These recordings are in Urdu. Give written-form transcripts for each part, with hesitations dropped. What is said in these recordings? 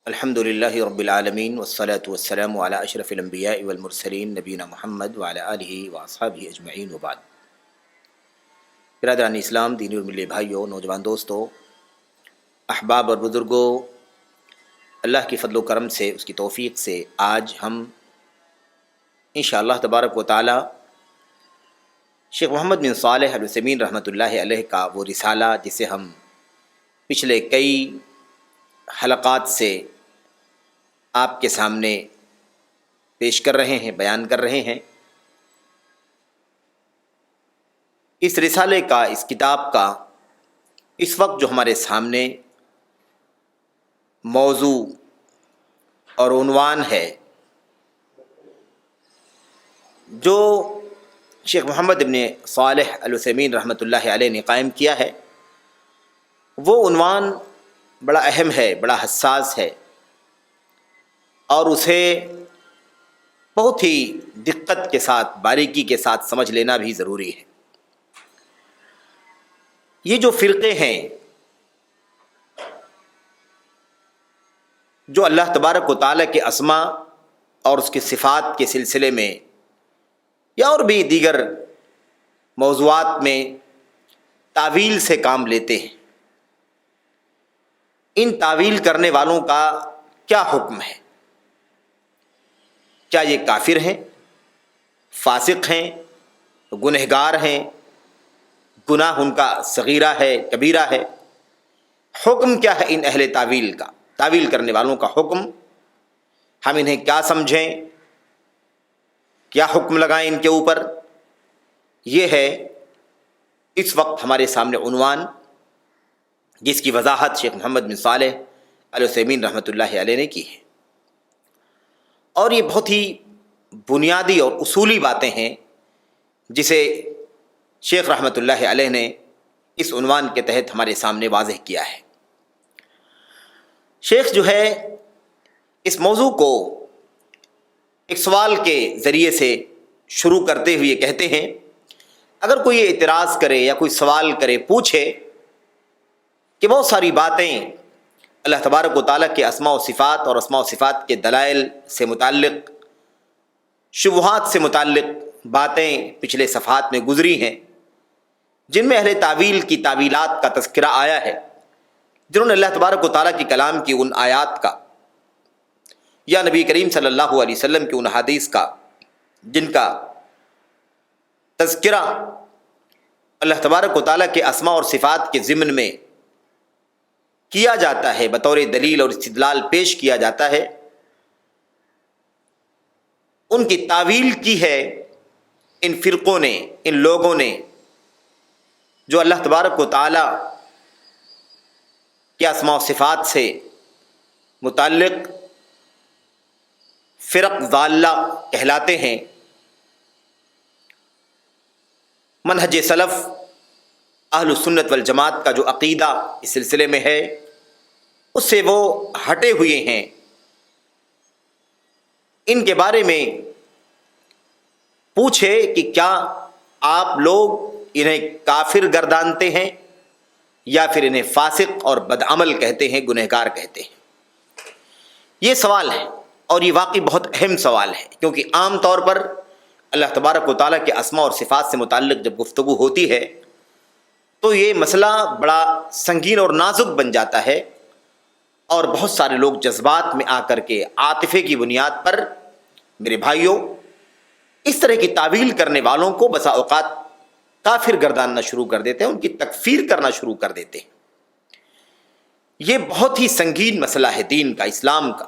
الحمد للہ رب العالمین والصلاة والسلام علی اشرف الانبیاء والمرسلین نبینا محمد وعلی آلہ واصحابہ اجمعین وبعد۔ برادران اسلام، دینی اور ملی بھائیوں، نوجوان دوستوں، احباب اور بزرگوں، اللہ کی فضل و کرم سے، اس کی توفیق سے آج ہم انشاءاللہ تبارک و تعالی شیخ محمد بن صالح العثیمین رحمۃ اللہ علیہ کا وہ رسالہ جسے ہم پچھلے کئی حلقات سے آپ کے سامنے پیش کر رہے ہیں، بیان کر رہے ہیں، اس رسالے کا، اس کتاب کا اس وقت جو ہمارے سامنے موضوع اور عنوان ہے، جو شیخ محمد بن صالح العثیمین رحمۃ اللہ علیہ نے قائم کیا ہے، وہ عنوان بڑا اہم ہے، بڑا حساس ہے، اور اسے بہت ہی دقت کے ساتھ، باریکی کے ساتھ سمجھ لینا بھی ضروری ہے۔ یہ جو فرقے ہیں جو اللہ تبارک و تعالیٰ کے اسماء اور اس کے صفات کے سلسلے میں یا اور بھی دیگر موضوعات میں تعویل سے کام لیتے ہیں، ان تعویل کرنے والوں کا کیا حکم ہے؟ کیا یہ کافر ہیں، فاسق ہیں، گنہگار ہیں، گناہ ان کا صغیرہ ہے، کبیرہ ہے؟ حکم کیا ہے ان اہل تعویل کا، تعویل کرنے والوں کا حکم؟ ہم انہیں کیا سمجھیں، کیا حکم لگائیں ان کے اوپر؟ یہ ہے اس وقت ہمارے سامنے عنوان، جس کی وضاحت شیخ محمد بن صالح العثیمین رحمۃ اللہ علیہ نے کی ہے، اور یہ بہت ہی بنیادی اور اصولی باتیں ہیں جسے شیخ رحمۃ اللہ علیہ نے اس عنوان کے تحت ہمارے سامنے واضح کیا ہے۔ شیخ جو ہے اس موضوع کو ایک سوال کے ذریعے سے شروع کرتے ہوئے کہتے ہیں، اگر کوئی اعتراض کرے یا کوئی سوال کرے، پوچھے کہ بہت ساری باتیں اللہ تبارک و تعالیٰ کے اسماء و صفات اور اسماء و صفات کے دلائل سے متعلق، شبہات سے متعلق باتیں پچھلے صفحات میں گزری ہیں، جن میں اہل تعویل کی تعویلات کا تذکرہ آیا ہے، جنہوں نے اللہ تبارک و تعالیٰ کی کلام کی ان آیات کا یا نبی کریم صلی اللہ علیہ وسلم کی ان حدیث کا، جن کا تذکرہ اللہ تبارک و تعالیٰ کے اسماء اور صفات کے ضمن میں کیا جاتا ہے، بطور دلیل اور استدلال پیش کیا جاتا ہے، ان کی تعویل کی ہے ان فرقوں نے، ان لوگوں نے جو اللہ تبارک و تعالیٰ کے اسماء و صفات سے متعلق فرق ضالہ کہلاتے ہیں۔ منہج سلف اہل السنت والجماعت کا جو عقیدہ اس سلسلے میں ہے، اس سے وہ ہٹے ہوئے ہیں۔ ان کے بارے میں پوچھے کہ کیا آپ لوگ انہیں کافر گردانتے ہیں یا پھر انہیں فاسق اور بدعمل کہتے ہیں، گنہگار کہتے ہیں؟ یہ سوال ہے، اور یہ واقعی بہت اہم سوال ہے، کیونکہ عام طور پر اللہ تبارک و تعالیٰ کے اسماء اور صفات سے متعلق جب گفتگو ہوتی ہے تو یہ مسئلہ بڑا سنگین اور نازک بن جاتا ہے، اور بہت سارے لوگ جذبات میں آ کر کے عاطفے کی بنیاد پر، میرے بھائیوں، اس طرح کی تعویل کرنے والوں کو بسا اوقات کافر گرداننا شروع کر دیتے ہیں، ان کی تکفیر کرنا شروع کر دیتے ہیں۔ یہ بہت ہی سنگین مسئلہ ہے دین کا، اسلام کا۔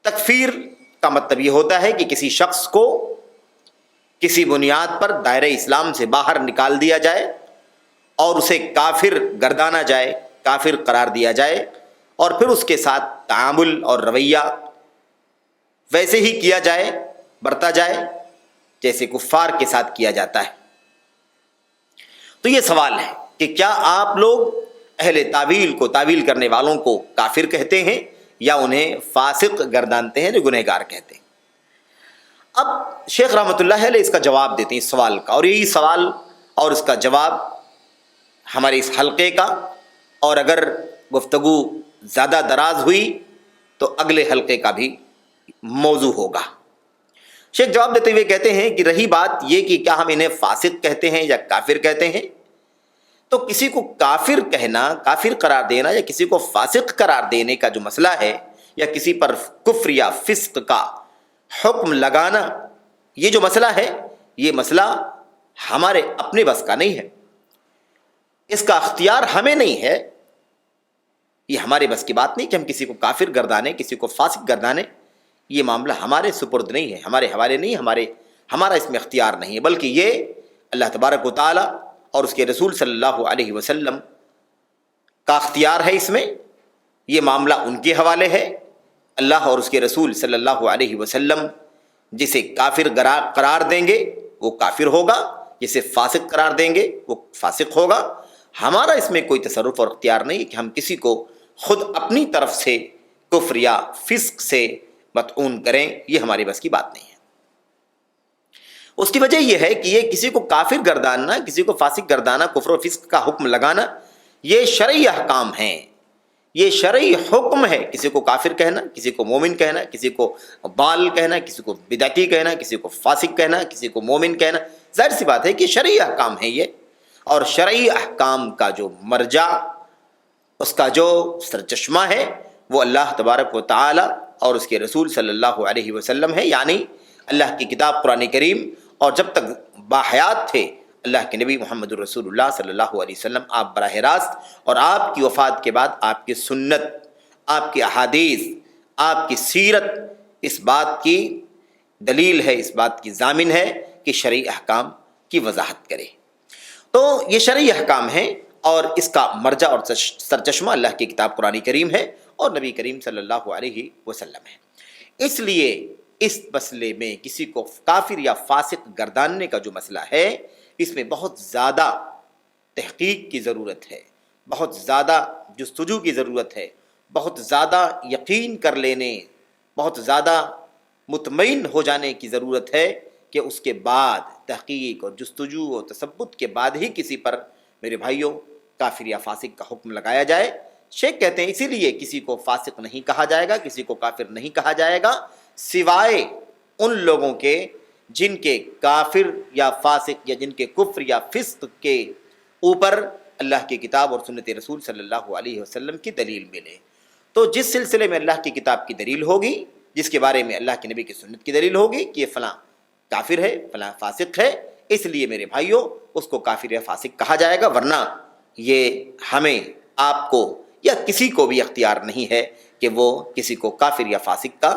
تکفیر کا مطلب یہ ہوتا ہے کہ کسی شخص کو کسی بنیاد پر دائرہ اسلام سے باہر نکال دیا جائے اور اسے کافر گردانا جائے، کافر قرار دیا جائے، اور پھر اس کے ساتھ تعامل اور رویہ ویسے ہی کیا جائے، برتا جائے جیسے کفار کے ساتھ کیا جاتا ہے۔ تو یہ سوال ہے کہ کیا آپ لوگ اہل تعویل کو، تعویل کرنے والوں کو کافر کہتے ہیں یا انہیں فاسق گردانتے ہیں، جو گنہگار کہتے ہیں؟ اب شیخ رحمۃ اللہ علیہ اس کا جواب دیتے ہیں اس سوال کا، اور یہی سوال اور اس کا جواب ہمارے اس حلقے کا، اور اگر گفتگو زیادہ دراز ہوئی تو اگلے حلقے کا بھی موضوع ہوگا۔ شیخ جواب دیتے ہوئے کہتے ہیں کہ رہی بات یہ کہ کیا ہم انہیں فاسق کہتے ہیں یا کافر کہتے ہیں، تو کسی کو کافر کہنا، کافر قرار دینا یا کسی کو فاسق قرار دینے کا جو مسئلہ ہے، یا کسی پر کفر یا فسق کا حکم لگانا، یہ جو مسئلہ ہے، یہ مسئلہ ہمارے اپنے بس کا نہیں ہے، اس کا اختیار ہمیں نہیں ہے، یہ ہمارے بس کی بات نہیں کہ ہم کسی کو کافر گردانے، کسی کو فاسق گردانے، یہ معاملہ ہمارے سپرد نہیں ہے، ہمارے حوالے نہیں، ہمارا اس میں اختیار نہیں ہے، بلکہ یہ اللہ تبارک و تعالی اور اس کے رسول صلی اللہ علیہ وسلم کا اختیار ہے۔ اس میں یہ معاملہ ان کے حوالے ہے۔ اللہ اور اس کے رسول صلی اللہ علیہ وسلم جسے کافر قرار دیں گے وہ کافر ہوگا، جسے فاسق قرار دیں گے وہ فاسق ہوگا۔ ہمارا اس میں کوئی تصرف اور اختیار نہیں کہ ہم کسی کو خود اپنی طرف سے کفر یا فسق سے مطعون کریں، یہ ہمارے بس کی بات نہیں ہے۔ اس کی وجہ یہ ہے کہ یہ کسی کو کافر گرداننا، کسی کو فاسق گردانا، کفر و فسق کا حکم لگانا، یہ شرعی احکام ہیں، یہ شرعی حکم ہے۔ کسی کو کافر کہنا، کسی کو مومن کہنا، کسی کو ضال کہنا، کسی کو بدعتی کہنا، کسی کو فاسق کہنا، کسی کو مومن کہنا، ظاہر سی بات ہے کہ شرعی احکام ہے یہ، اور شرعی احکام کا جو مرجع، اس کا جو سرچشمہ ہے، وہ اللہ تبارک و تعالی اور اس کے رسول صلی اللہ علیہ وسلم ہے، یعنی اللہ کی کتاب قرآن کریم، اور جب تک باحیات تھے اللہ کے نبی محمد الرسول اللہ صلی اللہ علیہ وسلم، آپ براہ راست، اور آپ کی وفات کے بعد آپ کی سنت، آپ کی احادیث، آپ کی سیرت اس بات کی دلیل ہے، اس بات کی ضامن ہے کہ شرعی احکام کی وضاحت کرے۔ تو یہ شرعی احکام ہیں اور اس کا مرجع اور سرچشمہ اللہ کی کتاب قرآن کریم ہے اور نبی کریم صلی اللہ علیہ وسلم ہے۔ اس لیے اس مسئلے میں کسی کو کافر یا فاسق گرداننے کا جو مسئلہ ہے، اس میں بہت زیادہ تحقیق کی ضرورت ہے، بہت زیادہ جستجو کی ضرورت ہے، بہت زیادہ یقین کر لینے، بہت زیادہ مطمئن ہو جانے کی ضرورت ہے کہ اس کے بعد تحقیق اور جستجو اور تثبت کے بعد ہی کسی پر میرے بھائیوں کافر یا فاسق کا حکم لگایا جائے۔ شیخ کہتے ہیں اسی لیے کسی کو فاسق نہیں کہا جائے گا، کسی کو کافر نہیں کہا جائے گا، سوائے ان لوگوں کے جن کے کافر یا فاسق یا جن کے کفر یا فسق کے اوپر اللہ کی کتاب اور سنت رسول صلی اللہ علیہ وسلم کی دلیل ملے۔ تو جس سلسلے میں اللہ کی کتاب کی دلیل ہوگی، جس کے بارے میں اللہ کے نبی کی سنت کی دلیل ہوگی کہ یہ فلاں کافر ہے، فلاں فاسق ہے، اس لیے میرے بھائیوں اس کو کافر یا فاسق کہا جائے گا، ورنہ یہ ہمیں، آپ کو یا کسی کو بھی اختیار نہیں ہے کہ وہ کسی کو کافر یا فاسق کا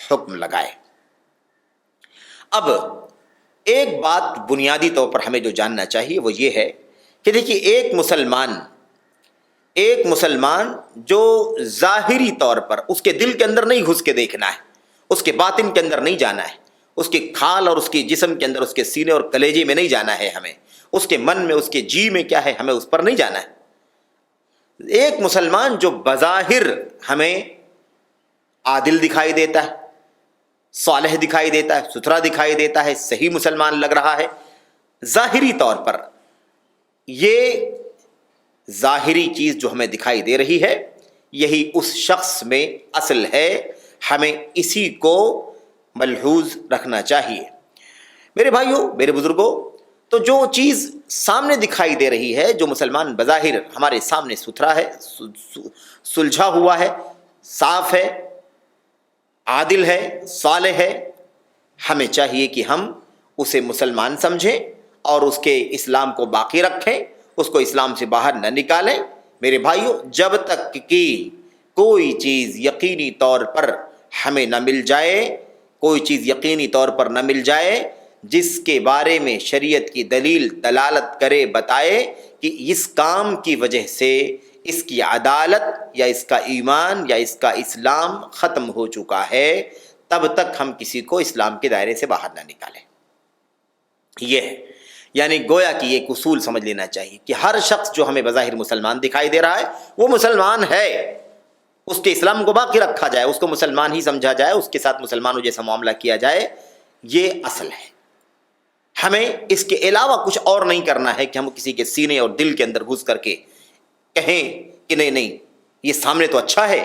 حکم لگائے۔ اب ایک بات بنیادی طور پر ہمیں جو جاننا چاہیے وہ یہ ہے کہ دیکھیے ایک مسلمان جو ظاہری طور پر اس کے دل کے اندر نہیں گھس کے دیکھنا ہے، اس کے باطن کے اندر نہیں جانا ہے، اس کے کھال اور اس کے جسم کے اندر، اس کے سینے اور کلیجے میں نہیں جانا ہے، ہمیں اس کے من میں، اس کے جی میں کیا ہے، ہمیں اس پر نہیں جانا ہے۔ ایک مسلمان جو بظاہر ہمیں عادل دکھائی دیتا ہے، صالح دکھائی دیتا ہے، ستھرا دکھائی دیتا ہے، صحیح مسلمان لگ رہا ہے ظاہری طور پر، یہ ظاہری چیز جو ہمیں دکھائی دے رہی ہے یہی اس شخص میں اصل ہے، ہمیں اسی کو ملحوظ رکھنا چاہیے۔ میرے بھائیوں، میرے بزرگوں، تو جو چیز سامنے دکھائی دے رہی ہے، جو مسلمان بظاہر ہمارے سامنے ستھرا ہے، سلجھا ہوا ہے، صاف ہے، عادل ہے، صالح ہے، ہمیں چاہیے کہ ہم اسے مسلمان سمجھیں اور اس کے اسلام کو باقی رکھیں، اس کو اسلام سے باہر نہ نکالیں۔ میرے بھائیوں، جب تک کہ کوئی چیز یقینی طور پر ہمیں نہ مل جائے، کوئی چیز یقینی طور پر نہ مل جائے جس کے بارے میں شریعت کی دلیل دلالت کرے، بتائے کہ اس کام کی وجہ سے اس کی عدالت یا اس کا ایمان یا اس کا اسلام ختم ہو چکا ہے، تب تک ہم کسی کو اسلام کے دائرے سے باہر نہ نکالیں۔ یہ ہے، یعنی گویا کہ یہ ایک اصول سمجھ لینا چاہیے کہ ہر شخص جو ہمیں بظاہر مسلمان دکھائی دے رہا ہے وہ مسلمان ہے، اس کے اسلام کو باقی رکھا جائے، اس کو مسلمان ہی سمجھا جائے، اس کے ساتھ مسلمانوں جیسا معاملہ کیا جائے، یہ اصل ہے۔ ہمیں اس کے علاوہ کچھ اور نہیں کرنا ہے کہ ہم کسی کے سینے اور دل کے اندر گھس کر کے کہیں کہ نہیں یہ سامنے تو اچھا ہے،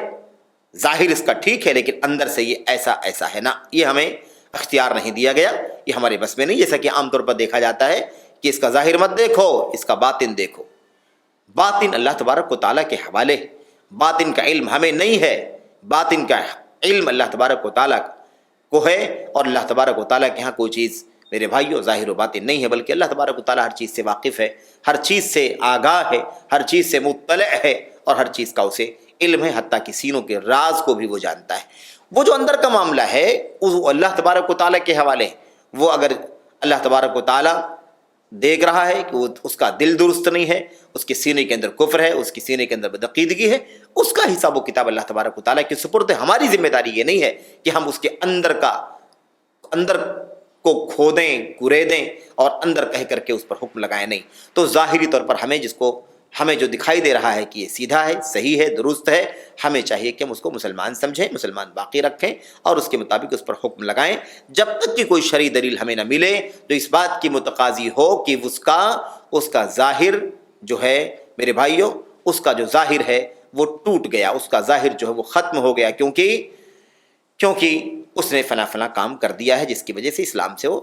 ظاہر اس کا ٹھیک ہے، لیکن اندر سے یہ ایسا ایسا ہے نا، یہ ہمیں اختیار نہیں دیا گیا، یہ ہمارے بس میں نہیں. جیسا کہ عام طور پر دیکھا جاتا ہے کہ اس کا ظاہر مت دیکھو، اس کا باطن دیکھو. باطن اللہ تبارک و تعالیٰ کے حوالے، باطن کا علم ہمیں نہیں ہے، باطن کا علم اللہ تبارک و تعالیٰ کو ہے. اور اللہ تبارک و تعالیٰ کے ہاں کوئی چیز میرے بھائیوں ظاہر و باطن نہیں ہے، بلکہ اللہ تبارک و تعالیٰ ہر چیز سے واقف ہے، ہر چیز سے آگاہ ہے، ہر چیز سے مطلع ہے، اور ہر چیز کا اسے علم ہے، حتیٰ کہ سینوں کے راز کو بھی وہ جانتا ہے. وہ جو اندر کا معاملہ ہے وہ اللہ تبارک و تعالیٰ کے حوالے ہے. وہ اگر اللہ تبارک و تعالیٰ دیکھ رہا ہے کہ وہ اس کا دل درست نہیں ہے، اس کے سینے کے اندر کفر ہے، اس کے سینے کے اندر بدعقیدگی ہے، اس کا حساب و کتاب اللہ تبارک و تعالیٰ کے سپرد ہے. ہماری ذمہ داری یہ نہیں ہے کہ ہم اس کے اندر کو کھودیں، کوریدیں اور اندر کہہ کر کے اس پر حکم لگائیں. نہیں تو ظاہری طور پر ہمیں جو دکھائی دے رہا ہے کہ یہ سیدھا ہے، صحیح ہے، درست ہے، ہمیں چاہیے کہ ہم اس کو مسلمان سمجھیں، مسلمان باقی رکھیں اور اس کے مطابق اس پر حکم لگائیں. جب تک کہ کوئی شرعی دلیل ہمیں نہ ملے تو اس بات کی متقاضی ہو کہ اس کا ظاہر جو ہے میرے بھائیوں، اس کا جو ظاہر ہے وہ ٹوٹ گیا، اس کا ظاہر جو ہے وہ ختم ہو گیا، کیونکہ اس نے فلاں کام کر دیا ہے جس کی وجہ سے اسلام سے وہ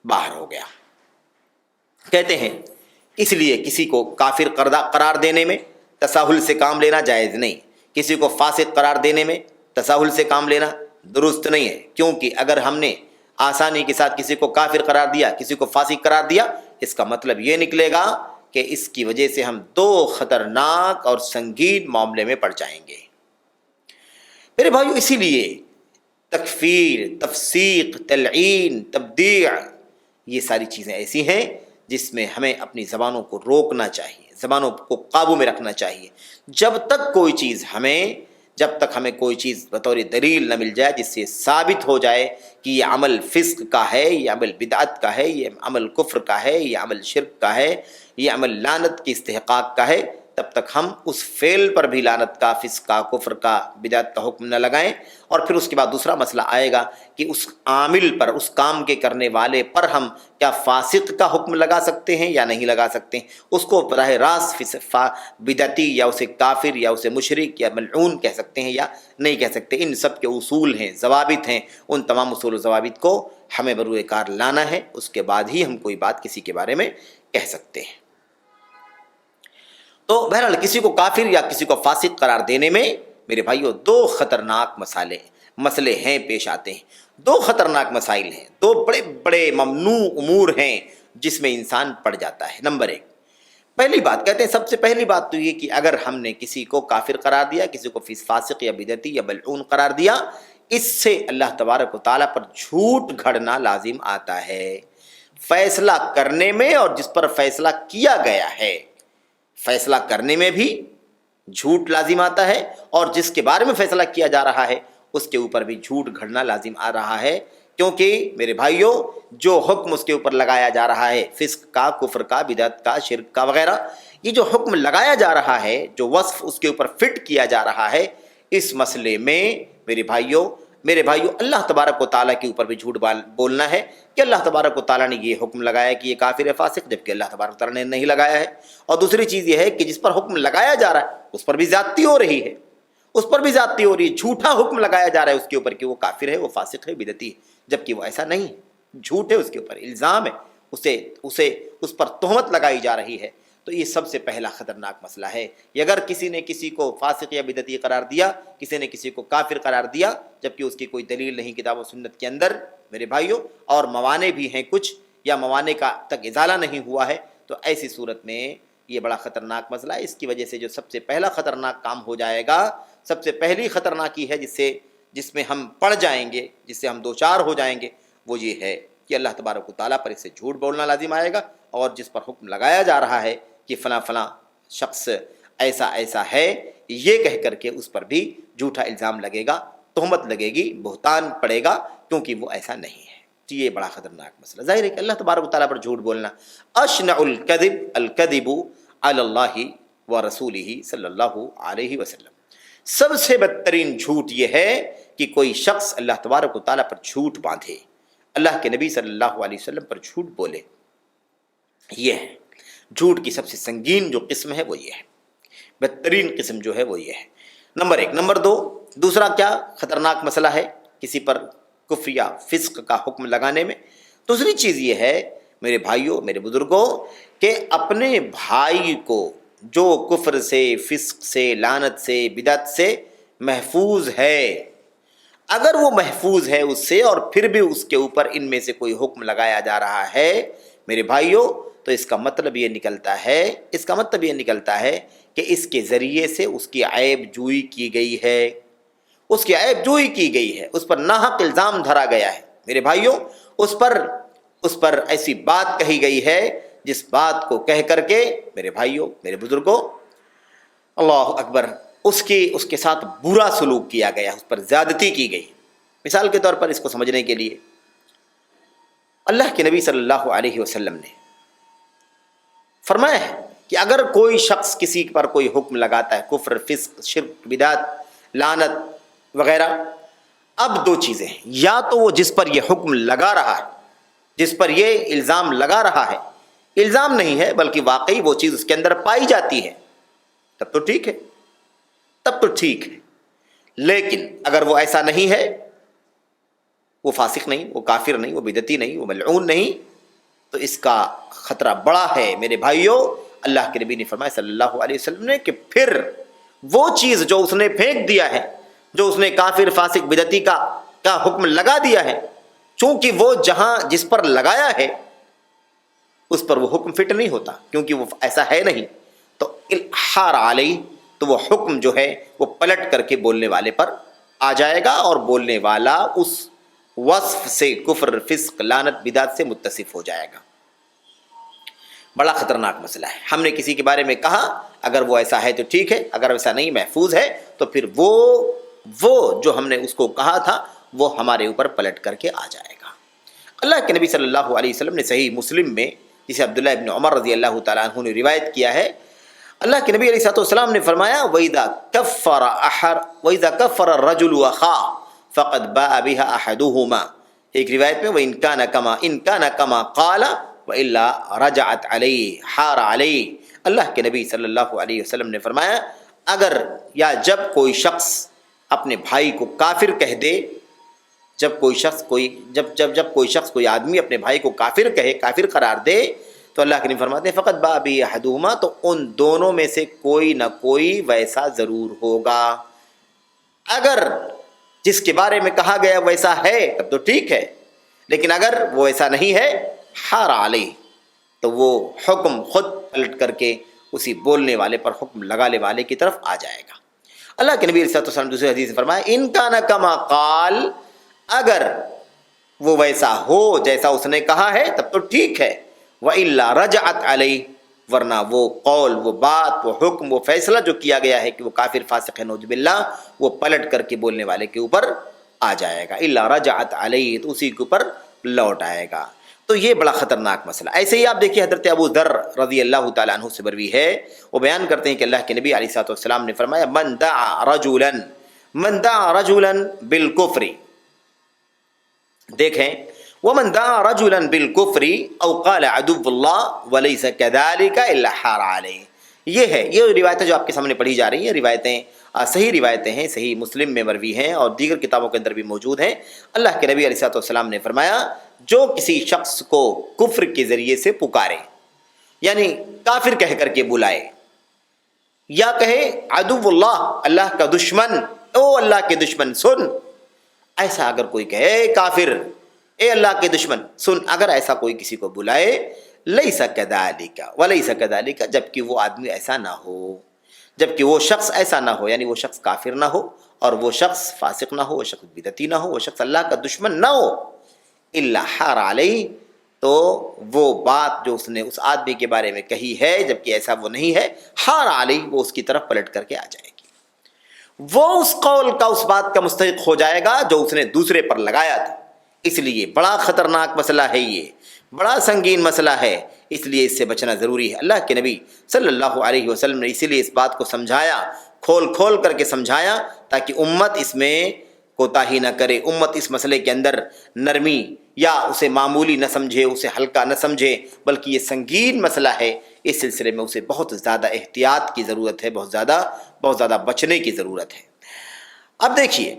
باہر ہو گیا. کہتے ہیں اس لیے کسی کو کافر قرار دینے میں تساہل سے کام لینا جائز نہیں، کسی کو فاسق قرار دینے میں تساہل سے کام لینا درست نہیں ہے. کیونکہ اگر ہم نے آسانی کے ساتھ کسی کو کافر قرار دیا، کسی کو فاسق قرار دیا، اس کا مطلب یہ نکلے گا کہ اس کی وجہ سے ہم دو خطرناک اور سنگین معاملے میں پڑ جائیں گے. میرے بھائیو، اسی لیے تکفیر، تفسیق، تلعین، تبدیع، یہ ساری چیزیں ایسی ہیں جس میں ہمیں اپنی زبانوں کو روکنا چاہیے، زبانوں کو قابو میں رکھنا چاہیے. جب تک ہمیں کوئی چیز بطور دلیل نہ مل جائے جس سے ثابت ہو جائے کہ یہ عمل فسق کا ہے، یہ عمل بدعت کا ہے، یہ عمل کفر کا ہے، یہ عمل شرک کا ہے، یہ عمل لعنت کی استحقاق کا ہے، تب تک ہم اس فعل پر بھی لعنت کا، فسق کا، کفر کا، بدعت کا حکم نہ لگائیں. اور پھر اس کے بعد دوسرا مسئلہ آئے گا کہ اس عامل پر، اس کام کے کرنے والے پر ہم کیا فاسق کا حکم لگا سکتے ہیں یا نہیں لگا سکتے ہیں. اس کو براہ راست بدعتی یا اسے کافر یا اسے مشرک یا ملعون کہہ سکتے ہیں یا نہیں کہہ سکتے. ان سب کے اصول ہیں، ضوابط ہیں، ان تمام اصول و ضوابط کو ہمیں بروئے کار لانا ہے، اس کے بعد ہی ہم کوئی بات کسی کے بارے میں کہہ سکتے ہیں. تو بہرحال کسی کو کافر یا کسی کو فاسق قرار دینے میں میرے بھائیوں دو خطرناک مسئلے ہیں، پیش آتے ہیں. دو خطرناک مسائل ہیں، دو بڑے بڑے ممنوع امور ہیں جس میں انسان پڑ جاتا ہے. نمبر 1، پہلی بات کہتے ہیں سب سے پہلی بات تو یہ کہ اگر ہم نے کسی کو کافر قرار دیا، کسی کو فاسق یا بدعتی یا ملعون قرار دیا، اس سے اللہ تبارک و تعالیٰ پر جھوٹ گھڑنا لازم آتا ہے فیصلہ کرنے میں، اور جس پر فیصلہ کیا گیا ہے فیصلہ کرنے میں بھی جھوٹ لازم آتا ہے، اور جس کے بارے میں فیصلہ کیا جا رہا ہے اس کے اوپر بھی جھوٹ گھڑنا لازم آ رہا ہے. کیونکہ میرے بھائیوں جو حکم اس کے اوپر لگایا جا رہا ہے، فسق کا، کفر کا، بدعت کا، شرک کا وغیرہ، یہ جو حکم لگایا جا رہا ہے، جو وصف اس کے اوپر فٹ کیا جا رہا ہے، اس مسئلے میں میرے بھائیوں اللہ تبارک و تعالیٰ کے اوپر بھی جھوٹ بولنا ہے کہ اللہ تبارک و تعالیٰ نے یہ حکم لگایا کہ یہ کافر ہے، فاسق، جبکہ اللہ تبارک و تعالیٰ نے نہیں لگایا ہے. اور دوسری چیز یہ ہے کہ جس پر حکم لگایا جا رہا ہے اس پر بھی زیادتی ہو رہی ہے، جھوٹا حکم لگایا جا رہا ہے اس کے اوپر کہ وہ کافر ہے، وہ فاسق ہے، بدعتی ہے، جبکہ وہ ایسا نہیں ہے، جھوٹ ہے، اس کے اوپر الزام ہے، اس پر تہمت لگائی جا رہی ہے. تو یہ سب سے پہلا خطرناک مسئلہ ہے. اگر کسی نے کسی کو فاسق یا بدعتی قرار دیا، کسی نے کسی کو کافر قرار دیا، جبکہ اس کی کوئی دلیل نہیں کتاب و سنت کے اندر میرے بھائیوں، اور موانع بھی ہیں کچھ، یا موانع کا تک ازالہ نہیں ہوا ہے، تو ایسی صورت میں یہ بڑا خطرناک مسئلہ ہے. اس کی وجہ سے جو سب سے پہلا خطرناک کام ہو جائے گا، سب سے پہلی خطرناکی ہے جس میں ہم پڑ جائیں گے، جس سے ہم دوچار ہو جائیں گے، وہ یہ ہے کہ اللہ تبارک و تعالیٰ پر اس سے جھوٹ بولنا لازم آئے گا، اور جس پر حکم لگایا جا رہا ہے کہ فلاں شخص ایسا ہے، یہ کہہ کر کے اس پر بھی جھوٹا الزام لگے گا، تہمت لگے گی، بہتان پڑے گا، کیونکہ وہ ایسا نہیں ہے. تو یہ بڑا خطرناک مسئلہ. ظاہر ہے کہ اللہ تبارک و تعالیٰ پر جھوٹ بولنا، اشنع الکذب علی اللہ ورسولہ صلی اللہ علیہ وسلم، سب سے بدترین جھوٹ یہ ہے کہ کوئی شخص اللہ تبارک و تعالیٰ پر جھوٹ باندھے، اللہ کے نبی صلی اللہ علیہ وسلم پر جھوٹ بولے. یہ ہے جھوٹ کی سب سے سنگین جو قسم ہے وہ یہ ہے، بدترین قسم جو ہے وہ یہ ہے. نمبر 1۔ نمبر 2، دوسرا کیا خطرناک مسئلہ ہے کسی پر کفر یا فسق کا حکم لگانے میں؟ دوسری چیز یہ ہے میرے بھائیوں، میرے بزرگوں، کہ اپنے بھائی کو جو کفر سے، فسق سے، لعنت سے، بدعت سے محفوظ ہے، اگر وہ محفوظ ہے اس سے اور پھر بھی اس کے اوپر ان میں سے کوئی حکم لگایا جا رہا ہے میرے بھائیوں، تو اس کا مطلب یہ نکلتا ہے کہ اس کے ذریعے سے اس کی عیب جوئی کی گئی ہے، اس پر ناحق الزام دھرا گیا ہے میرے بھائیوں، اس پر ایسی بات کہی گئی ہے جس بات کو کہہ کر کے میرے بھائیوں، میرے بزرگوں، اللہ اکبر، اس کے ساتھ برا سلوک کیا گیا، اس پر زیادتی کی گئی۔ مثال کے طور پر اس کو سمجھنے کے لیے اللہ کے نبی صلی اللہ علیہ وسلم نے فرمایا ہے کہ اگر کوئی شخص کسی پر کوئی حکم لگاتا ہے، کفر، فسق، شرک، بدعت، لعنت وغیرہ، اب دو چیزیں ہیں، یا تو وہ جس پر یہ حکم لگا رہا ہے، جس پر یہ الزام لگا رہا ہے، الزام نہیں ہے بلکہ واقعی وہ چیز اس کے اندر پائی جاتی ہے، تب تو ٹھیک ہے، لیکن اگر وہ ایسا نہیں ہے، وہ فاسق نہیں، وہ کافر نہیں، وہ بدعتی نہیں، وہ ملعون نہیں، تو اس کا خطرہ بڑا ہے میرے بھائیوں۔ اللہ کے نبی نے فرمایا صلی اللہ علیہ وسلم نے کہ پھر وہ چیز جو اس نے پھینک دیا ہے، جو اس نے کافر، فاسق، بدعتی کا حکم لگا دیا ہے، چونکہ وہ جس پر لگایا ہے اس پر وہ حکم فٹ نہیں ہوتا، کیونکہ وہ ایسا ہے نہیں، تو الحار علیہ، تو وہ حکم جو ہے وہ پلٹ کر کے بولنے والے پر آ جائے گا، اور بولنے والا اس وصف سے، کفر، فسق، لعنت، بدعت سے متصف ہو جائے گا۔ بڑا خطرناک مسئلہ ہے۔ ہم نے کسی کے بارے میں کہا، اگر وہ ایسا ہے تو ٹھیک ہے، اگر ایسا نہیں، محفوظ ہے، تو پھر وہ جو ہم نے اس کو کہا تھا وہ ہمارے اوپر پلٹ کر کے آ جائے گا۔ اللہ کے نبی صلی اللہ علیہ وسلم نے صحیح مسلم میں، جسے عبداللہ ابن عمر رضی اللہ تعالیٰ عنہ نے روایت کیا ہے، اللہ کے نبی علیہ السلام نے فرمایا وَإِذَا كَفَّرَ الرَّجُلُ أَخَاهُ فَقَدْ بَاءَ بِهَا أَحَدُهُمَا، ایک روایت میں وَإِنْ كَانَ كَمَا قَالَ وَإِلَّا رَجَعَتْ عَلَيْهِ حَارَ عَلَيْهِ۔ اللہ کے نبی صلی اللہ علیہ وسلم نے فرمایا اگر یا جب کوئی شخص اپنے بھائی کو کافر کہہ دے، جب کوئی شخص کوئی آدمی اپنے بھائی کو کافر کہے، کافر قرار دے، تو اللہ کے نبی فرماتے ہیں فقط بَاءَ بِهِ أَحَدُهُمَا، تو ان دونوں میں سے کوئی نہ کوئی ویسا ضرور ہوگا۔ اگر جس کے بارے میں کہا گیا ویسا ہے تب تو ٹھیک ہے، لیکن اگر وہ ایسا نہیں ہے، حار علیہ، تو وہ حکم خود پلٹ کر کے اسی بولنے والے پر، حکم لگانے والے کی طرف آ جائے گا۔ اللہ کے نبی صلی اللہ علیہ وسلم دوسری حدیث میں فرمایا ان کان کما قال، اگر وہ ویسا ہو جیسا اس نے کہا ہے تب تو ٹھیک ہے، وَإِلَّا رَجَعَتْ عَلَيْهِ، ورنہ وہ قول، وہ بات، وہ حکم، وہ فیصلہ جو کیا گیا ہے کہ وہ کافر، فاسق ہے، نعوذ باللہ، وہ پلٹ کر کے بولنے والے کے اوپر آ جائے گا۔ إِلَّا رَجَعَتْ عَلَيْهِ، تو اسی کے اوپر لوٹ آئے گا۔ تو یہ بڑا خطرناک مسئلہ۔ ایسے ہی آپ دیکھیے حضرت ابو ذر رضی اللہ تعالیٰ عنہ سے مروی ہے، وہ بیان کرتے ہیں کہ اللہ کے نبی علیہ السلام نے فرمایا من دعا رجلا بالکفر، دیکھیں ومن دعا رجلا بالکفر او قال عدو اللہ وليس كذلك الا حار علیہ، یہ روایتیں جو آپ کے سامنے پڑھی جا رہی ہیں، روایتیں صحیح روایتیں ہیں، صحیح مسلم میں مروی ہیں اور دیگر کتابوں کے اندر بھی موجود ہیں۔ اللہ کے نبی علیہ السلام نے فرمایا جو کسی شخص کو کفر کے ذریعے سے پکارے، یعنی کافر کہہ کر کے بلائے، یا کہے عدو اللہ، اللہ کا دشمن، او اللہ کے دشمن سن، ایسا اگر کوئی کہے اے کافر، اے اللہ کے دشمن سن، اگر ایسا کوئی کسی کو بلائے، لیس کذالک ولیس کذالک، جبکہ وہ آدمی ایسا نہ ہو، جبکہ وہ شخص ایسا نہ ہو، یعنی وہ شخص کافر نہ ہو اور وہ شخص فاسق نہ ہو، وہ شخص بدعتی نہ ہو، وہ شخص اللہ کا دشمن نہ ہو، الا حار علیہ، تو وہ بات جو اس نے اس آدمی کے بارے میں کہی ہے جبکہ ایسا وہ نہیں ہے، حار علیہ، وہ اس کی طرف پلٹ کر کے آ جائے گی، وہ اس قول کا، اس بات کا مستحق ہو جائے گا جو اس نے دوسرے پر لگایا تھا۔ اس لیے بڑا خطرناک مسئلہ ہے، یہ بڑا سنگین مسئلہ ہے، اس لیے اس سے بچنا ضروری ہے۔ اللہ کے نبی صلی اللہ علیہ وسلم نے اسی لیے اس بات کو سمجھایا، کھول کر کے سمجھایا، تاکہ امت اس میں کوتاہی نہ کرے، امت اس مسئلے کے اندر نرمی یا اسے معمولی نہ سمجھے، اسے ہلکا نہ سمجھے، بلکہ یہ سنگین مسئلہ ہے، اس سلسلے میں اسے بہت زیادہ احتیاط کی ضرورت ہے، بہت زیادہ بچنے کی ضرورت ہے۔ اب دیکھیے،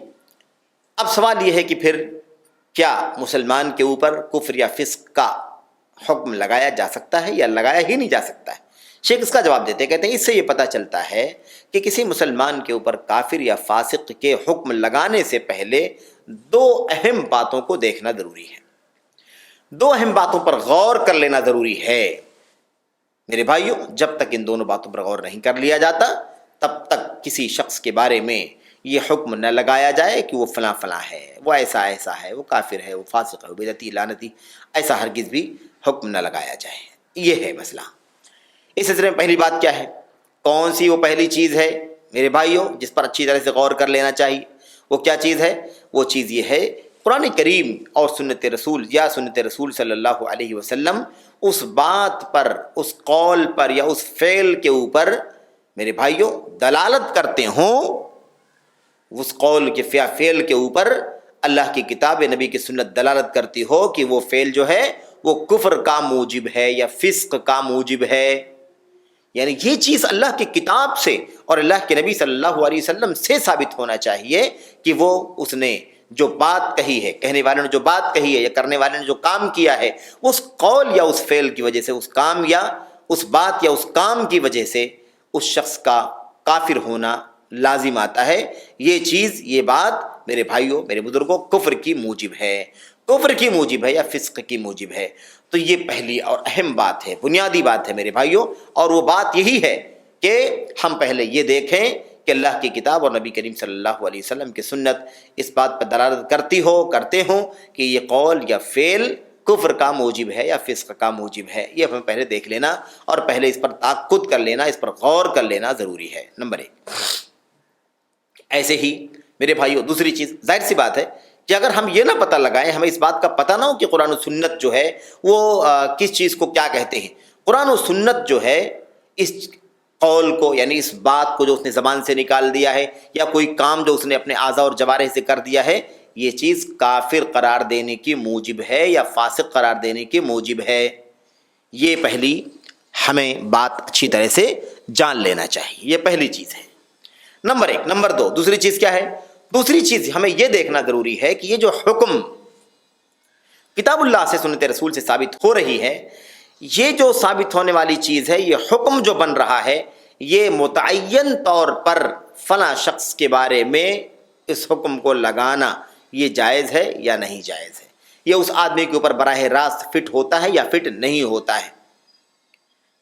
اب سوال یہ ہے کہ پھر کیا مسلمان کے اوپر کفر یا فسق کا حکم لگایا جا سکتا ہے یا لگایا ہی نہیں جا سکتا ہے؟ شیخ اس کا جواب دیتے کہتے ہیں اس سے یہ پتہ چلتا ہے کہ کسی مسلمان کے اوپر کافر یا فاسق کے حکم لگانے سے پہلے دو اہم باتوں کو دیکھنا ضروری ہے، دو اہم باتوں پر غور کر لینا ضروری ہے۔ میرے بھائیوں، جب تک ان دونوں باتوں پر غور نہیں کر لیا جاتا تب تک کسی شخص کے بارے میں یہ حکم نہ لگایا جائے کہ وہ فلاں فلاں ہے، وہ ایسا ہے، وہ کافر ہے، وہ فاسق ہے، وہ بدعتی لعنتی، ایسا ہرگز بھی حکم نہ لگایا جائے۔ یہ ہے مسئلہ۔ اس سلسلے میں پہلی بات کیا ہے؟ کون سی وہ پہلی چیز ہے میرے بھائیوں جس پر اچھی طرح سے غور کر لینا چاہیے؟ وہ کیا چیز ہے؟ وہ چیز یہ ہے قرآن کریم اور سنت رسول صلی اللہ علیہ وسلم اس بات پر، اس قول پر یا اس فعل کے اوپر میرے بھائیوں دلالت کرتے ہوں، اس قول کے فعل کے اوپر اللہ کی کتاب نبی کی سنت دلالت کرتی ہو کہ وہ فعل جو ہے وہ کفر کا موجب ہے یا فسق کا موجب ہے۔ یعنی یہ چیز اللہ کی کتاب سے اور اللہ کے نبی صلی اللہ علیہ وسلم سے ثابت ہونا چاہیے کہ وہ اس نے جو بات کہی ہے، کہنے والے نے جو بات کہی ہے یا کرنے والے نے جو کام کیا ہے، اس قول یا اس فعل کی وجہ سے، اس کام یا اس بات یا اس کام کی وجہ سے اس شخص کا کافر ہونا لازم آتا ہے۔ یہ چیز، یہ بات میرے بھائیوں، میرے بزرگوں، کفر کی موجب ہے، کفر کی موجب ہے یا فسق کی موجب ہے۔ تو یہ پہلی اور اہم بات ہے، بنیادی بات ہے میرے بھائیوں، اور وہ بات یہی ہے کہ ہم پہلے یہ دیکھیں کہ اللہ کی کتاب اور نبی کریم صلی اللہ علیہ وسلم کی سنت اس بات پر دلالت کرتے ہوں کہ یہ قول یا فعل کفر کا موجب ہے یا فسق کا موجب ہے۔ یہ ہمیں پہلے دیکھ لینا اور پہلے اس پر تاکد کر لینا، اس پر غور کر لینا ضروری ہے۔ نمبر 1۔ ایسے ہی میرے بھائیوں دوسری چیز، ظاہر سی بات ہے کہ اگر ہم یہ نہ پتہ لگائیں، ہمیں اس بات کا پتہ نہ ہو کہ قرآن و سنت جو ہے وہ کس چیز کو کیا کہتے ہیں۔ قرآن و سنت جو ہے اس قول کو، یعنی اس بات کو جو اس نے زبان سے نکال دیا ہے یا کوئی کام جو اس نے اپنے اعضاء اور جوارح سے کر دیا ہے، یہ چیز کافر قرار دینے کی موجب ہے یا فاسق قرار دینے کی موجب ہے۔ یہ پہلی ہمیں بات اچھی طرح سے جان لینا چاہیے، یہ پہلی چیز ہے۔ نمبر 1۔ نمبر 2، دوسری چیز کیا ہے؟ دوسری چیز ہمیں یہ دیکھنا ضروری ہے کہ یہ جو حکم کتاب اللہ سے، سنت رسول سے ثابت ہو رہی ہے، یہ جو ثابت ہونے والی چیز ہے، یہ حکم جو بن رہا ہے، یہ متعین طور پر فلاں شخص کے بارے میں اس حکم کو لگانا یہ جائز ہے یا نہیں جائز ہے، یہ اس آدمی کے اوپر براہ راست فٹ ہوتا ہے یا فٹ نہیں ہوتا ہے۔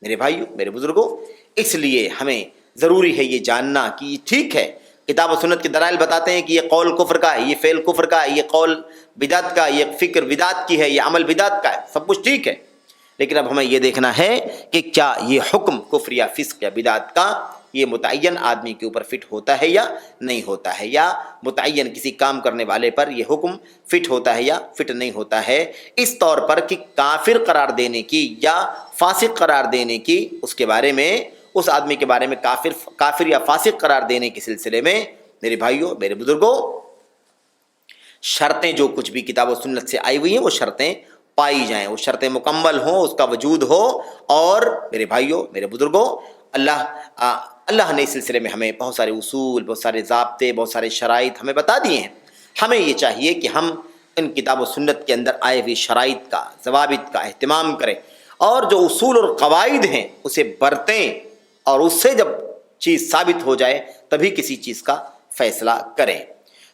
میرے بھائیوں، میرے بزرگوں، اس لیے ہمیں ضروری ہے یہ جاننا کہ ٹھیک ہے کتاب و سنت کے دلائل بتاتے ہیں کہ یہ قول کفر کا ہے، یہ فعل کفر کا ہے، یہ قول بدعت کا، یہ فکر بدعت کی ہے، یہ عمل بدعت کا ہے، سب کچھ ٹھیک ہے، لیکن اب ہمیں یہ دیکھنا ہے کہ کیا یہ حکم کفر یا فسق یا بدعت کا یہ متعین آدمی کے اوپر فٹ ہوتا ہے یا نہیں ہوتا ہے، یا متعین کسی کام کرنے والے پر یہ حکم فٹ ہوتا ہے یا فٹ نہیں ہوتا ہے، اس طور پر کہ کافر قرار دینے کی یا فاسق قرار دینے کی، اس کے بارے میں، اس آدمی کے بارے میں کافر یا فاسق قرار دینے کے سلسلے میں میرے بھائیوں، میرے بزرگوں، شرطیں جو کچھ بھی کتاب و سنت سے آئی ہوئی ہیں وہ شرطیں پائی جائیں، وہ شرطیں مکمل ہوں، اس کا وجود ہو۔ اور میرے بھائیوں، میرے بزرگوں، اللہ نے اس سلسلے میں ہمیں بہت سارے اصول، بہت سارے ضابطے، بہت سارے شرائط ہمیں بتا دیے ہیں۔ ہمیں یہ چاہیے کہ ہم ان کتاب و سنت کے اندر آئے ہوئی شرائط کا، ضوابط کا اہتمام کریں، اور جو اصول اور قواعد ہیں اسے برتیں، اور اس سے جب چیز ثابت ہو جائے تبھی کسی چیز کا فیصلہ کریں۔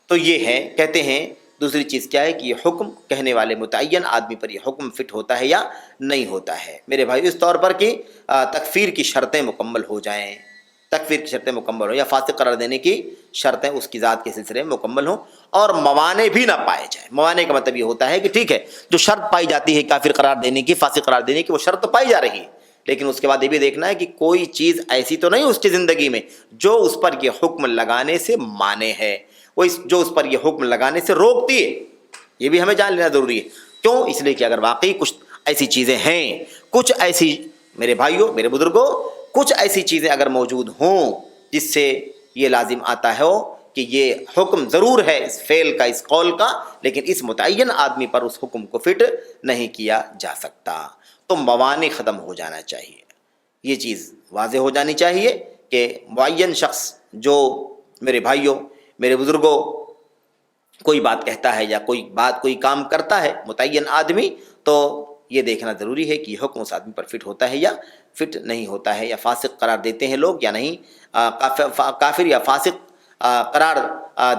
تو یہ ہے، کہتے ہیں دوسری چیز کیا ہے کہ یہ حکم کہنے والے متعین آدمی پر یہ حکم فٹ ہوتا ہے یا نہیں ہوتا ہے۔ میرے بھائی، اس طور پر کہ تکفیر کی شرطیں مکمل ہو جائیں، تکفیر کی شرطیں مکمل ہوں یا فاسق قرار دینے کی شرطیں اس کی ذات کے سلسلے میں مکمل ہوں، اور موانع بھی نہ پائے جائیں۔ موانع کا مطلب یہ ہوتا ہے کہ ٹھیک ہے، جو شرط پائی جاتی ہے کافر قرار دینے کی، فاسق قرار دینے کی، وہ شرط تو پائی جا رہی ہے، لیکن اس کے بعد یہ بھی دیکھنا ہے کہ کوئی چیز ایسی تو نہیں اس کی زندگی میں جو اس پر یہ حکم لگانے سے مانے ہے، وہ جو اس پر یہ حکم لگانے سے روکتی ہے۔ یہ بھی ہمیں جان لینا ضروری ہے۔ کیوں؟ اس لیے کہ اگر واقعی کچھ ایسی چیزیں ہیں، کچھ ایسی، میرے بھائیوں، میرے بزرگوں، کچھ ایسی چیزیں اگر موجود ہوں جس سے یہ لازم آتا ہے کہ یہ حکم ضرور ہے اس فعل کا، اس قول کا، لیکن اس متعین آدمی پر اس حکم کو فٹ نہیں کیا جا سکتا، تو موانع ختم ہو جانا چاہیے۔ یہ چیز واضح ہو جانی چاہیے کہ معین شخص جو میرے بھائیوں میرے بزرگوں کوئی بات کہتا ہے یا کوئی کام کرتا ہے متعین آدمی، تو یہ دیکھنا ضروری ہے کہ یہ حکم اس آدمی پر فٹ ہوتا ہے یا فٹ نہیں ہوتا ہے، یا فاسق قرار دیتے ہیں لوگ یا نہیں۔ کافر یا فاسق قرار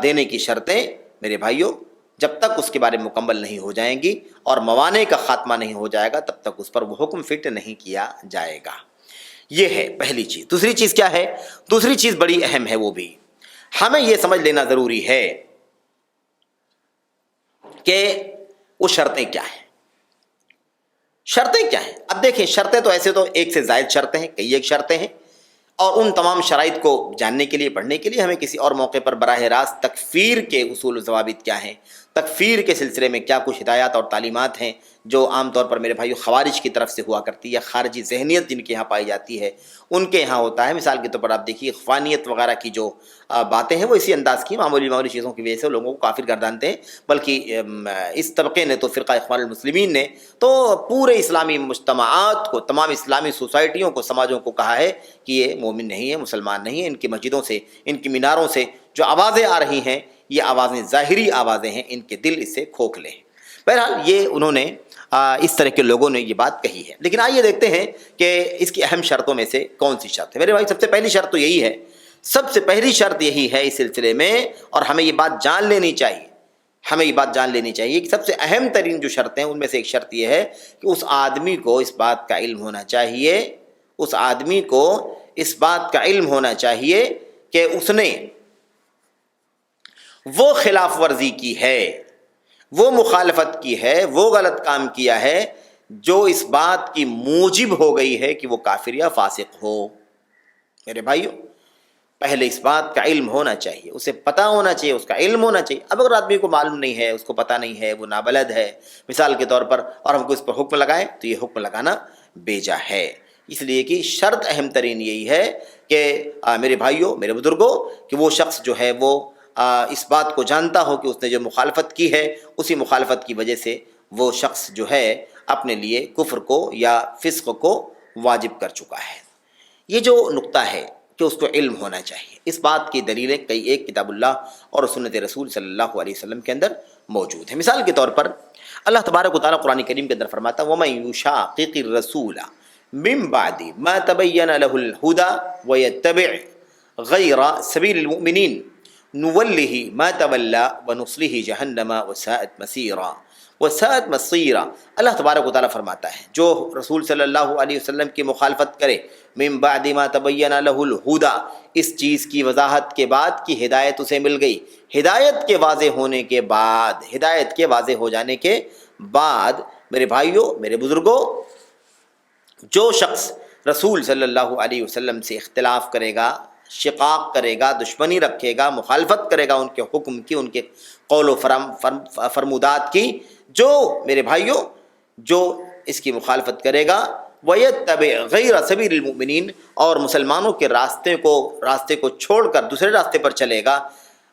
دینے کی شرطیں میرے بھائیوں جب تک اس کے بارے میں مکمل نہیں ہو جائیں گی اور موانع کا خاتمہ نہیں ہو جائے گا تب تک اس پر وہ حکم فٹ نہیں کیا جائے گا۔ یہ ہے پہلی چیز۔ دوسری چیز کیا ہے؟ دوسری چیز بڑی اہم ہے، وہ بھی ہمیں یہ سمجھ لینا ضروری ہے کہ وہ شرطیں کیا ہیں۔ شرطیں کیا ہیں؟ اب دیکھیں، شرطیں تو ایسے تو ایک سے زائد شرطیں ہیں، کئی ایک شرطیں ہیں، اور ان تمام شرائط کو جاننے کے لیے پڑھنے کے لیے ہمیں کسی اور موقع پر براہ راست تکفیر کے اصول و ضوابط کیا ہیں، تکفیر کے سلسلے میں کیا کچھ ہدایات اور تعلیمات ہیں جو عام طور پر میرے بھائیو خوارج کی طرف سے ہوا کرتی ہے، یا خارجی ذہنیت جن کے یہاں پائی جاتی ہے ان کے یہاں ہوتا ہے۔ مثال کے طور پر آپ دیکھیے اخوانیت وغیرہ کی جو باتیں ہیں وہ اسی انداز کی معمولی چیزوں کی وجہ سے لوگوں کو کافر گردانتے ہیں، بلکہ اس طبقے نے تو فرقہ اخوان المسلمین نے تو پورے اسلامی مجتمعات کو، تمام اسلامی سوسائٹیوں کو، سماجوں کو کہا ہے کہ یہ مومن نہیں ہے، مسلمان نہیں ہے۔ ان کی مسجدوں سے، ان کی میناروں سے جو آوازیں آ رہی ہیں یہ آوازیں ظاہری آوازیں ہیں، ان کے دل اس سے کھوکھلے ہیں۔ بہرحال یہ انہوں نے اس طرح کے لوگوں نے یہ بات کہی ہے، لیکن آئیے دیکھتے ہیں کہ اس کی اہم شرطوں میں سے کون سی شرط ہے۔ میرے بھائی سب سے پہلی شرط تو یہی ہے، سب سے پہلی شرط یہی ہے اس سلسلے میں، اور ہمیں یہ بات جان لینی چاہیے، ہمیں یہ بات جان لینی چاہیے کہ سب سے اہم ترین جو شرطیں ہیں ان میں سے ایک شرط یہ ہے کہ اس آدمی کو اس بات کا علم ہونا چاہیے، اس آدمی کو اس بات کا علم ہونا چاہیے کہ اس نے وہ خلاف ورزی کی ہے، وہ مخالفت کی ہے، وہ غلط کام کیا ہے جو اس بات کی موجب ہو گئی ہے کہ وہ کافر یا فاسق ہو۔ میرے بھائیو پہلے اس بات کا علم ہونا چاہیے، اسے پتہ ہونا چاہیے، اس کا علم ہونا چاہیے۔ اب اگر آدمی کو معلوم نہیں ہے، اس کو پتہ نہیں ہے، وہ نابلد ہے مثال کے طور پر، اور ہم کو اس پر حکم لگائیں تو یہ حکم لگانا بیجا ہے۔ اس لیے کہ شرط اہم ترین یہی ہے کہ میرے بھائیوں میرے بزرگوں کہ وہ شخص جو ہے وہ اس بات کو جانتا ہو کہ اس نے جو مخالفت کی ہے اسی مخالفت کی وجہ سے وہ شخص جو ہے اپنے لیے کفر کو یا فسق کو واجب کر چکا ہے۔ یہ جو نقطہ ہے کہ اس کو علم ہونا چاہیے، اس بات کی دلیلیں کئی ایک کتاب اللہ اور سنت رسول صلی اللہ علیہ وسلم کے اندر موجود ہیں۔ مثال کے طور پر اللہ تبارک و تعالیٰ قرآن کریم کے اندر فرماتا ہے وَمَن يُشَاقِقِ الرَّسُولَ مِن بَعْدِ مَا تَبَيَّنَ لَهُ الْهُدَى وَيَتَّبِعْ غَيْرَ سَبِيلِ الْمُؤْمِنِينَ نُوَلِّهِ مَا تَوَلَّى وَنُصْلِهِ جَهَنَّمَ وَسَاءَتْ مَصِيرًا وَسَاءَتْ مَصِيرًا۔ اللہ تبارک و تعالیٰ فرماتا ہے جو رسول صلی اللہ علیہ وسلم کی مخالفت کرے، من بعد ما تبین له الہدی، اس چیز کی وضاحت کے بعد کہ ہدایت اسے مل گئی، ہدایت کے واضح ہونے کے بعد، ہدایت کے واضح ہو جانے کے بعد میرے بھائیوں میرے بزرگوں جو شخص رسول صلی اللہ علیہ وسلم سے اختلاف کرے گا، شقاق کرے گا، دشمنی رکھے گا، مخالفت کرے گا ان کے حکم کی، ان کے قول و فرمودات کی، جو میرے بھائیوں جو اس کی مخالفت کرے گا وَيَتَّبِعْ غَيْرَ سَبِيلِ الْمُؤْمِنِينَ، اور مسلمانوں کے راستے کو چھوڑ کر دوسرے راستے پر چلے گا،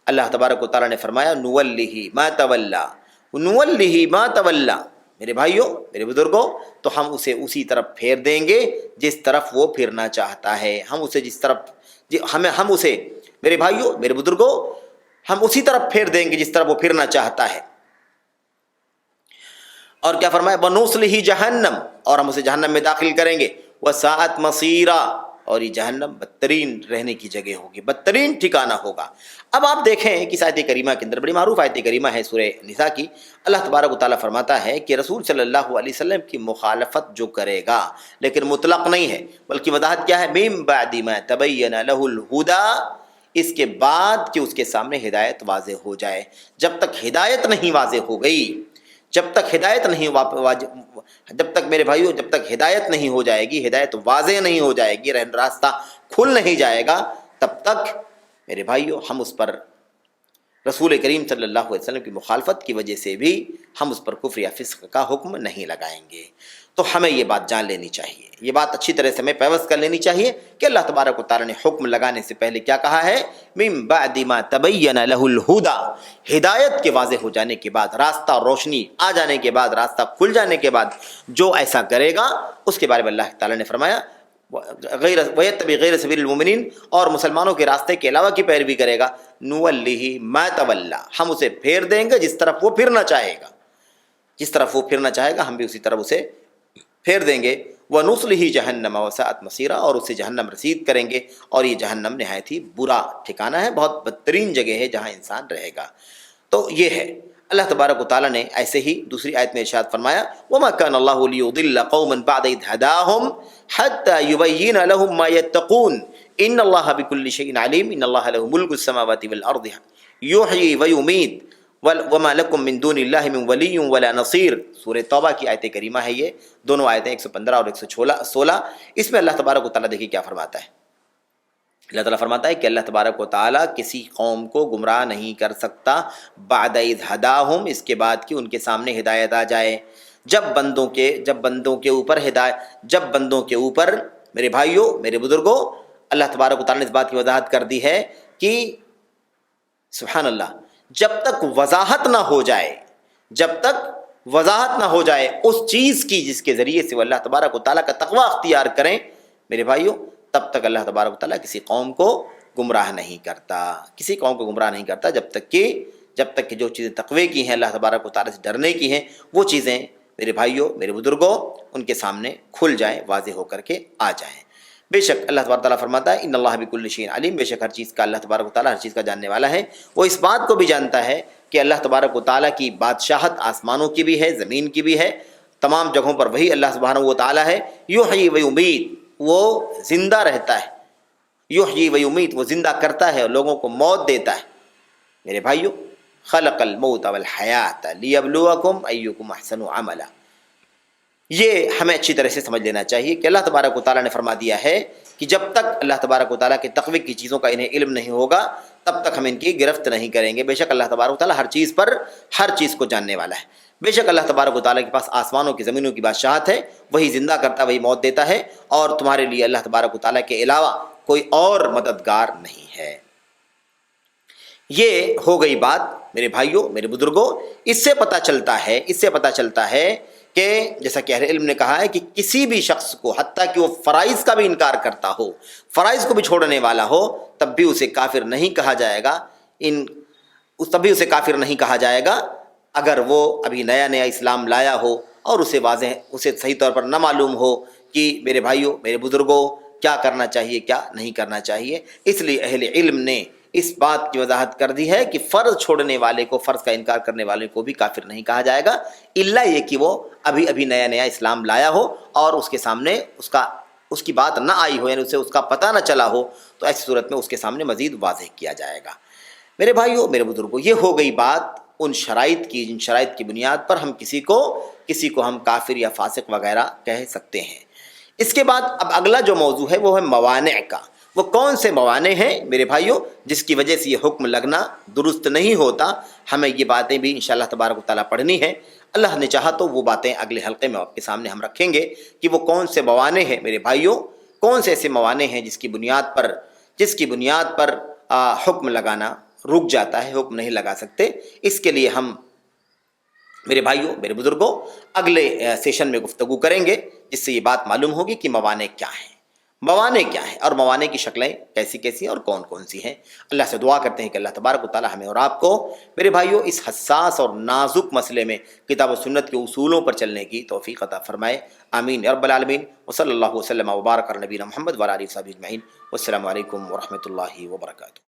اللہ تبارک و تعالیٰ نے فرمایا نُوَلِّهِ مَا تَوَلَّى، نُوَلِّهِ مَا تَوَلَّى۔ میرے بھائیوں میرے بزرگوں تو ہم اسے اسی طرف پھیر دیں گے جس طرف وہ پھرنا چاہتا ہے، ہم اسے جس طرف ہم اسے میرے بھائیوں میرے بزرگوں ہم اسی طرف پھیر دیں گے جس طرف وہ پھرنا چاہتا ہے۔ اور کیا فرمایا وَنُصْلِهِ جَهَنَّمَ، اور ہم اسے جہنم میں داخل کریں گے، وَسَاءَتْ مَصِيرًا، اور یہ جہنم بدترین رہنے کی جگہ ہوگی، بدترین ٹھکانہ ہوگا۔ اب آپ دیکھیں کہ آیت کریمہ کے اندر بڑی معروف آیت کریمہ ہے سورہ نساء کی، اللہ تبارک و تعالیٰ فرماتا ہے کہ رسول صلی اللہ علیہ وسلم کی مخالفت جو کرے گا، لیکن مطلق نہیں ہے بلکہ وضاحت کیا ہے مِن بَعْدِ مَا تَبَيَّنَ لَهُ الْهُدَى، اس کے بعد کہ اس کے سامنے ہدایت واضح ہو جائے۔ جب تک ہدایت نہیں واضح ہو گئی، جب تک ہدایت نہیں جب تک میرے بھائیوں جب تک ہدایت نہیں ہو جائے گی، ہدایت واضح نہیں ہو جائے گی، راستہ کھل نہیں جائے گا، تب تک میرے بھائیوں ہم اس پر رسول کریم صلی اللہ علیہ وسلم کی مخالفت کی وجہ سے بھی ہم اس پر کفر یا فسق کا حکم نہیں لگائیں گے۔ تو ہمیں یہ بات جان لینی چاہیے، یہ بات اچھی طرح سے ہمیں پیوست کر لینی چاہیے کہ اللہ تبارک و تعالیٰ نے حکم لگانے سے پہلے کیا کہا ہے من بعد ما تبین له الہدی، ہدایت کے واضح ہو جانے کے بعد، راستہ اور روشنی آ جانے کے بعد، راستہ کھل جانے کے بعد جو ایسا کرے گا اس کے بارے میں اللہ تعالیٰ نے فرمایا وَيَتَّبِعْ غَيْرَ سَبِيلِ الْمُؤْمِنِينَ، اور مسلمانوں کے راستے کے علاوہ کی پیروی کرے گا، نُوَلِّهِ مَا تَوَلَّى، ہم اسے پھیر دیں گے جس طرف وہ پھرنا چاہے گا، جس طرف وہ پھرنا چاہے گا ہم بھی اسی طرف اسے پھیر دیں گے، وَنُصْلِهِ جَهَنَّمَ وَسَاءَتْ مَصِيرًا، اور اسے جہنم رسید کریں گے، اور یہ جہنم نہایت ہی برا ٹھکانہ ہے، بہت بدترین جگہ ہے جہاں انسان رہے گا۔ تو یہ ہے اللہ تبارک و تعالیٰ نے ایسے ہی دوسری آیت میں ارشاد فرمایا، وَمَا كَانَ اللَّهُ لِيُضِلَّ قَوْمًا بَعْدَ إِذْ هَدَاهُمْ حَتَّى يُبَيِّنَ لَهُم مَّا يَتَّقُونَ إِنَّ اللَّهَ بِكُلِّ شَيْءٍ عَلِيمٌ إِنَّ اللَّهَ لَهُ مُلْكُ السَّمَاوَاتِ وَالْأَرْضِ يُحْيِي وَيُمِيتُ وَمَا لَكُم مِّن دُونِ اللَّهِ مِن وَلِيٍّ وَلَا نَصِيرٍ۔ سورہ توبہ کی آیت کریمہ ہے یہ دونوں آیتیں 115 اور 116۔ اس میں اللہ تبارک و تعالیٰ دیکھیے کیا فرماتا ہے۔ اللہ تعالیٰ فرماتا ہے کہ اللہ تبارک و تعالیٰ کسی قوم کو گمراہ نہیں کر سکتا بعد اذ ہداہم، اس کے بعد کہ ان کے سامنے ہدایت آ جائے۔ جب بندوں کے اوپر میرے بھائیوں میرے بزرگوں اللہ تبارک و تعالیٰ نے اس بات کی وضاحت کر دی ہے کہ سبحان اللہ، جب تک وضاحت نہ ہو جائے اس چیز کی جس کے ذریعے سے وہ اللہ تبارک و تعالیٰ کا تقوی اختیار کریں میرے بھائیوں، تب تک اللہ تبارک و تعالیٰ کسی قوم کو گمراہ نہیں کرتا، جب تک کہ جو چیزیں تقوی کی ہیں، اللہ تبارک و تعالیٰ سے ڈرنے کی ہیں، وہ چیزیں میرے بھائیوں میرے بزرگوں ان کے سامنے کھل جائیں، واضح ہو کر کے آ جائیں۔ بے شک اللہ تبارک و تعالیٰ فرماتا ہے ان اللہ بکل شیء علیم، بے شک ہر چیز کا اللہ تبارک و تعالیٰ ہر چیز کا جاننے والا ہے۔ وہ اس بات کو بھی جانتا ہے کہ اللہ تبارک و تعالیٰ کی بادشاہت آسمانوں کی بھی ہے، زمین کی بھی ہے، تمام جگہوں پر وہی اللہ سبحانہ و تعالیٰ ہے۔ یحیی و یمیت، وہ زندہ رہتا ہے، یحیی و یمیت، وہ زندہ کرتا ہے اور لوگوں کو موت دیتا ہے۔ میرے بھائیوں خلق الموت والحیات لیبلوکم ایکم احسن عملا، یہ ہمیں اچھی طرح سے سمجھ لینا چاہیے کہ اللہ تبارک و تعالیٰ نے فرما دیا ہے کہ جب تک اللہ تبارک و تعالیٰ کے تقوی کی چیزوں کا انہیں علم نہیں ہوگا تب تک ہم ان کی گرفت نہیں کریں گے۔ بے شک اللہ تبارک و تعالیٰ ہر چیز کو جاننے والا ہے۔ بے شک اللہ تبارک و تعالیٰ کے پاس آسمانوں کی زمینوں کی بادشاہت ہے، وہی زندہ کرتا ہے، وہی موت دیتا ہے، اور تمہارے لیے اللہ تبارک و تعالیٰ کے علاوہ کوئی اور مددگار نہیں ہے۔ یہ ہو گئی بات میرے بھائیوں میرے بزرگوں۔ اس سے پتہ چلتا ہے کہ جیسا کہ اہل علم نے کہا ہے کہ کسی بھی شخص کو حتیٰ کہ وہ فرائض کا بھی انکار کرتا ہو، فرائض کو بھی چھوڑنے والا ہو، تب بھی اسے کافر نہیں کہا جائے گا اگر وہ ابھی نیا اسلام لایا ہو اور اسے صحیح طور پر نہ معلوم ہو کہ میرے بھائیوں میرے بزرگوں کیا کرنا چاہیے کیا نہیں کرنا چاہیے۔ اس لیے اہل علم نے اس بات کی وضاحت کر دی ہے کہ فرض چھوڑنے والے کو، فرض کا انکار کرنے والے کو بھی کافر نہیں کہا جائے گا، الا یہ کہ وہ ابھی نیا اسلام لایا ہو اور اس کے سامنے اس کی بات نہ آئی ہو، یعنی اسے اس کا پتہ نہ چلا ہو، تو ایسی صورت میں اس کے سامنے مزید واضح کیا جائے گا۔ میرے بھائیوں میرے بزرگوں، یہ ہو گئی بات ان شرائط کی جن شرائط کی بنیاد پر ہم کسی کو ہم کافر یا فاسق وغیرہ کہہ سکتے ہیں۔ اس کے بعد اب اگلا جو موضوع ہے وہ ہے موانع کا۔ وہ کون سے موانع ہیں میرے بھائیوں جس کی وجہ سے یہ حکم لگنا درست نہیں ہوتا؟ ہمیں یہ باتیں بھی انشاءاللہ تبارک و تعالیٰ پڑھنی ہے۔ اللہ نے چاہا تو وہ باتیں اگلے حلقے میں آپ کے سامنے ہم رکھیں گے کہ وہ کون سے موانع ہیں میرے بھائیوں، کون سے ایسے موانع ہیں جس کی بنیاد پر حکم لگانا رک جاتا ہے، حکم نہیں لگا سکتے۔ اس کے لیے ہم میرے بھائیوں میرے بزرگوں اگلے سیشن میں گفتگو کریں گے، جس سے یہ بات معلوم ہوگی کہ موانع کیا ہیں اور موانع کی شکلیں کیسی اور کون سی ہیں۔ اللہ سے دعا کرتے ہیں کہ اللہ تبارک و تعالی ہمیں اور آپ کو میرے بھائیوں اس حساس اور نازک مسئلے میں کتاب و سنت کے اصولوں پر چلنے کی توفیق عطا فرمائے، آمین یا رب العالمین۔ وصلی اللہ وسلم وبارک علی نبینا محمد وعلی آلہ وصحبہ اجمعین۔ والسلام علیکم ورحمۃ اللہ وبرکاتہ۔